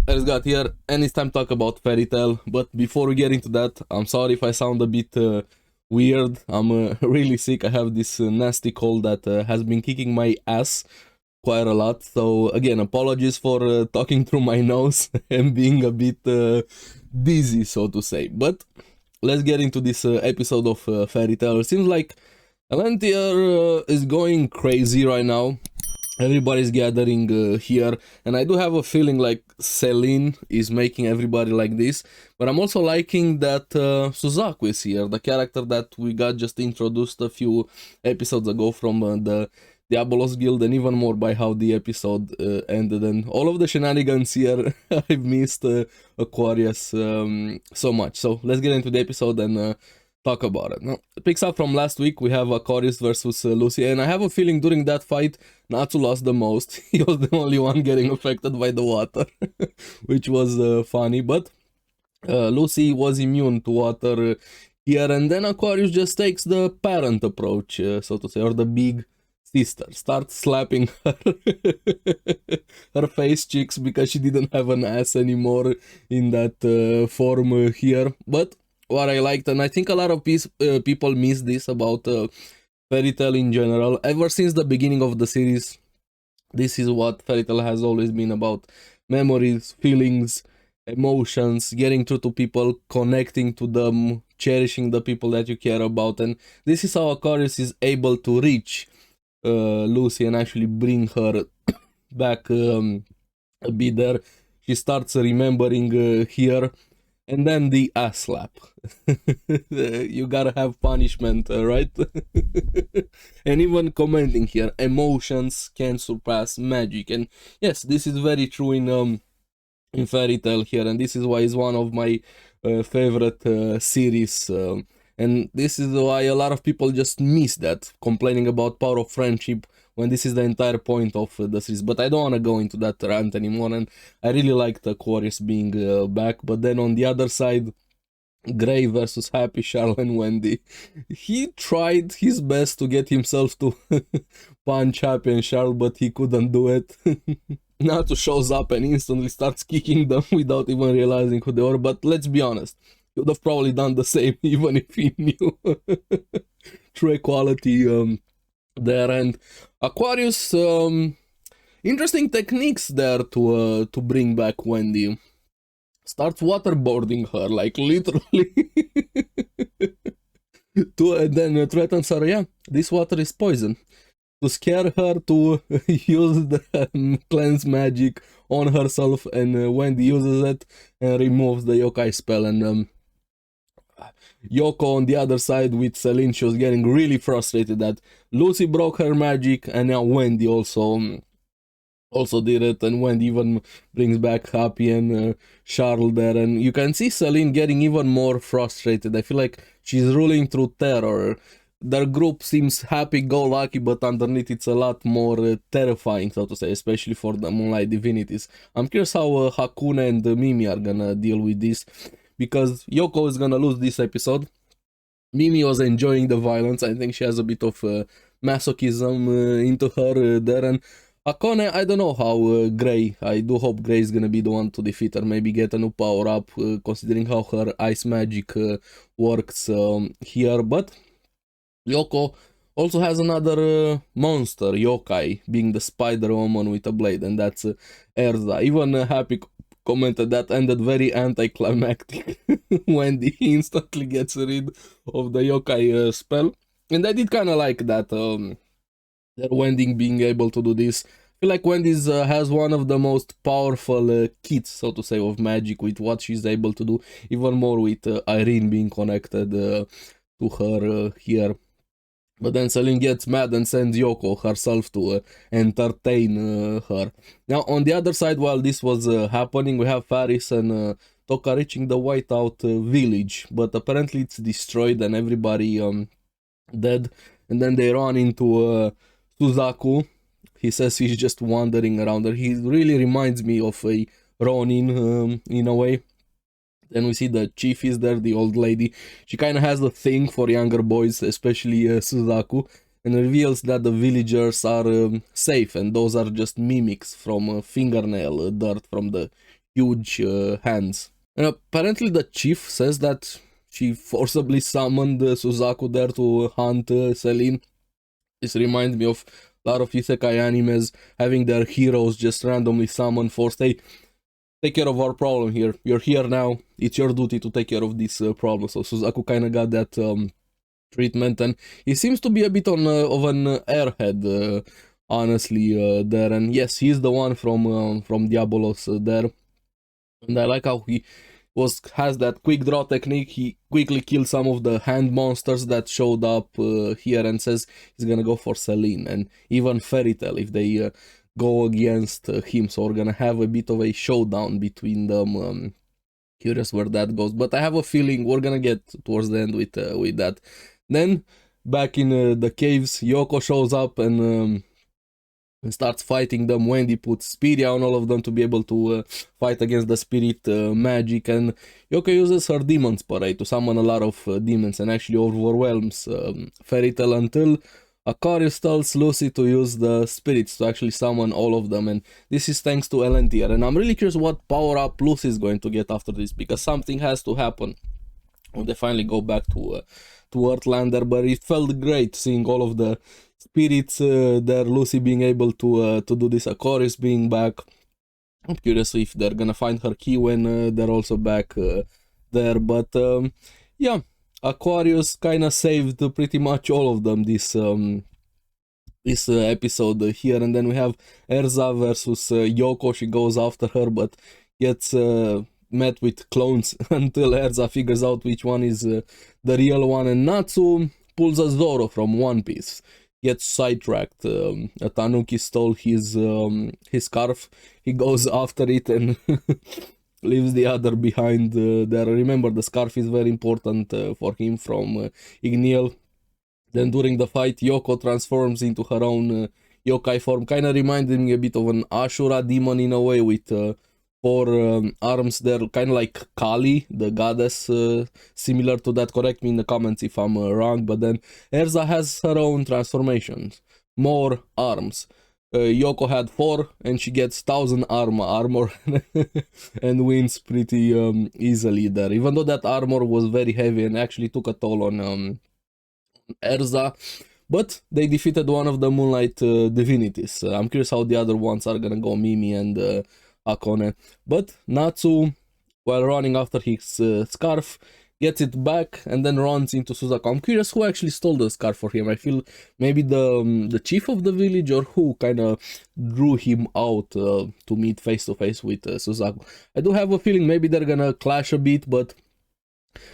Let's got here, and it's time to talk about Fairy Tail. But before we get into that, I'm sorry if I sound a bit weird. I'm really sick. I have this nasty cold that has been kicking my ass quite a lot. So again, apologies for talking through my nose and being a bit dizzy, so to say. But let's get into this episode of Fairy Tail. It seems like Alantier is going crazy right now. Everybody's gathering here, and I do have a feeling like Celine is making everybody like this, but I'm also liking that Suzaku is here, the character that we got just introduced a few episodes ago from the Diabolos Guild, and even more by how the episode ended, and all of the shenanigans here. I've missed Aquarius so much. So let's get into the episode and talk about it. Now, it picks up from last week. We have Aquarius versus Lucy, and I have a feeling during that fight, Natsu lost the most. He was the only one getting affected by the water, which was funny, but Lucy was immune to water here, and then Aquarius just takes the parent approach, so to say, or the big sister. Starts slapping her, her face cheeks because she didn't have an ass anymore in that form here, but what I liked, and I think a lot of people miss this about Fairy Tail in general. Ever since the beginning of the series, this is what Fairy Tail has always been about: memories, feelings, emotions, getting through to people, connecting to them, cherishing the people that you care about. And this is how Aquarius is able to reach Lucy and actually bring her back a bit there. She starts remembering here. And then the ass slap. You gotta have punishment, right? And even commenting here, emotions can surpass magic. And yes, this is very true in Fairy Tail here, and this is why it's one of my favorite series. And this is why a lot of people just miss that, complaining about power of friendship when this is the entire point of the series. But I don't want to go into that rant anymore, and I really liked Aquarius being back. But then on the other side, Gray versus Happy, Charles and Wendy. He tried his best to get himself to punch Happy and Charles, but he couldn't do it. Natsu shows up and instantly starts kicking them without even realizing who they were. But let's be honest, he would have probably done the same even if he knew. True equality there. And Aquarius, interesting techniques there to bring back Wendy. Starts waterboarding her, like literally. And then threatens her, yeah, this water is poison. To scare her to use the cleanse magic on herself, and Wendy uses it and removes the yokai spell. And Yoko on the other side with Celine, she was getting really frustrated that Lucy broke her magic, and now Wendy also did it, and Wendy even brings back Happy and Charles there, and you can see Celine getting even more frustrated. I feel like she's ruling through terror. Their group seems happy-go-lucky, but underneath it's a lot more terrifying, so to say, especially for the Moonlight Divinities. I'm curious how Hakune and Mimi are gonna deal with this, because Yoko is gonna lose this episode. Mimi was enjoying the violence. I think she has a bit of masochism into her there. And Akone, I don't know how Gray, I do hope Gray is gonna be the one to defeat her, maybe get a new power up, considering how her ice magic works here. But Yoko also has another monster, Yokai, being the spider woman with a blade, and that's Erza. Even Happy commented that ended very anticlimactic when he instantly gets rid of the yokai spell. And I did kind of like that, that Wendy being able to do this. I feel like Wendy has one of the most powerful kits, so to say, of magic with what she's able to do, even more with Irene being connected to her here. But then Celine gets mad and sends Yoko herself to entertain her. Now, on the other side, while this was happening, we have Faris and Toka reaching the whiteout village. But apparently it's destroyed and everybody dead. And then they run into Suzaku. He says he's just wandering around there. He really reminds me of a Ronin in a way. Then we see the chief is there, the old lady. She kind of has a thing for younger boys, especially Suzaku, and reveals that the villagers are safe, and those are just mimics from fingernail dirt from the huge hands. And apparently the chief says that she forcibly summoned Suzaku there to hunt Celine. This reminds me of a lot of isekai animes having their heroes just randomly summon, forced, hey, take care of our problem here. You're here now. It's your duty to take care of this problem. So Suzaku kind of got that treatment, and he seems to be a bit on of an airhead, honestly, there. And yes, he's the one from Diabolos there. And I like how he has that quick draw technique. He quickly kills some of the hand monsters that showed up here and says he's gonna go for Celine and even Fairy Tail if they go against him. So we're gonna have a bit of a showdown between them. Curious where that goes, but I have a feeling we're gonna get towards the end with that. Then back in the caves, Yoko shows up and starts fighting them. Wendy puts Spiria on all of them to be able to fight against the spirit magic, and Yoko uses her demon spray to summon a lot of demons and actually overwhelms Fairy Tail until Aquarius tells Lucy to use the spirits to actually summon all of them, and this is thanks to Elentier. And I'm really curious what power-up Lucy is going to get after this, because something has to happen when they finally go back to Earthlander. But it felt great seeing all of the spirits there, Lucy being able to do this, Aquarius being back. I'm curious if they're gonna find her key when they're also back there, but yeah, Aquarius kind of saved pretty much all of them this episode here. And then we have Erza versus Yoko. She goes after her but gets met with clones until Erza figures out which one is the real one, and Natsu pulls a Zoro from One Piece. Gets sidetracked. Tanuki stole his scarf. He goes after it and leaves the other behind there. Remember, the scarf is very important for him from Igniel. Then during the fight, Yoko transforms into her own yokai form. Kind of reminded me a bit of an Ashura demon in a way, with 4 arms there, kind of like Kali, the goddess, similar to that. Correct me in the comments if I'm wrong. But then Erza has her own transformations, more arms. Yoko had 4 and she gets 1000 armor and wins pretty easily there, even though that armor was very heavy and actually took a toll on Erza. But they defeated one of the Moonlight divinities. I'm curious how the other ones are gonna go, Mimi and Akone. But Natsu, while running after his scarf, gets it back and then runs into Suzaku. I'm curious who actually stole the scarf for him. I feel maybe the chief of the village, or who kind of drew him out to meet face to face with Suzaku. I do have a feeling maybe they're gonna clash a bit, but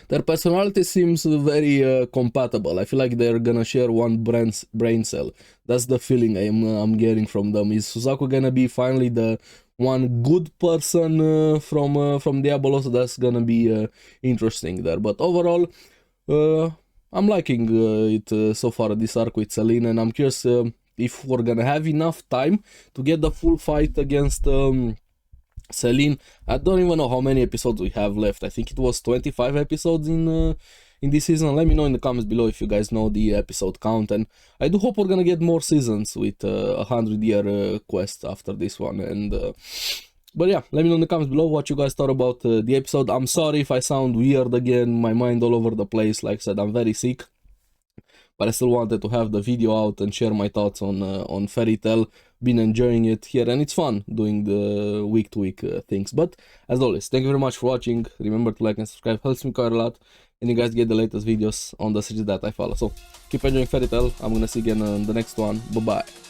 their personality seems very compatible. I feel like they're gonna share one brain cell. That's the feeling I'm getting from them. Is Suzaku gonna be finally the one good person from Diabolos? That's gonna be interesting there. But overall, I'm liking it so far, this arc with Celine, and I'm curious if we're gonna have enough time to get the full fight against Celine. I don't even know how many episodes we have left. I think it was 25 episodes in this season. Let me know in the comments below if you guys know the episode count, and I do hope we're gonna get more seasons with 100-year quest after this one. And but yeah, let me know in the comments below what you guys thought about the episode. I'm sorry if I sound weird again, my mind all over the place. Like I said, I'm very sick, but I still wanted to have the video out and share my thoughts on Fairy Tail. Been enjoying it here, and it's fun doing the week-to-week things. But as always, thank you very much for watching. Remember to like and subscribe, helps me quite a lot, and you guys get the latest videos on the series that I follow. So keep enjoying Fairy Tail. I'm gonna see you again on the next one. Bye bye.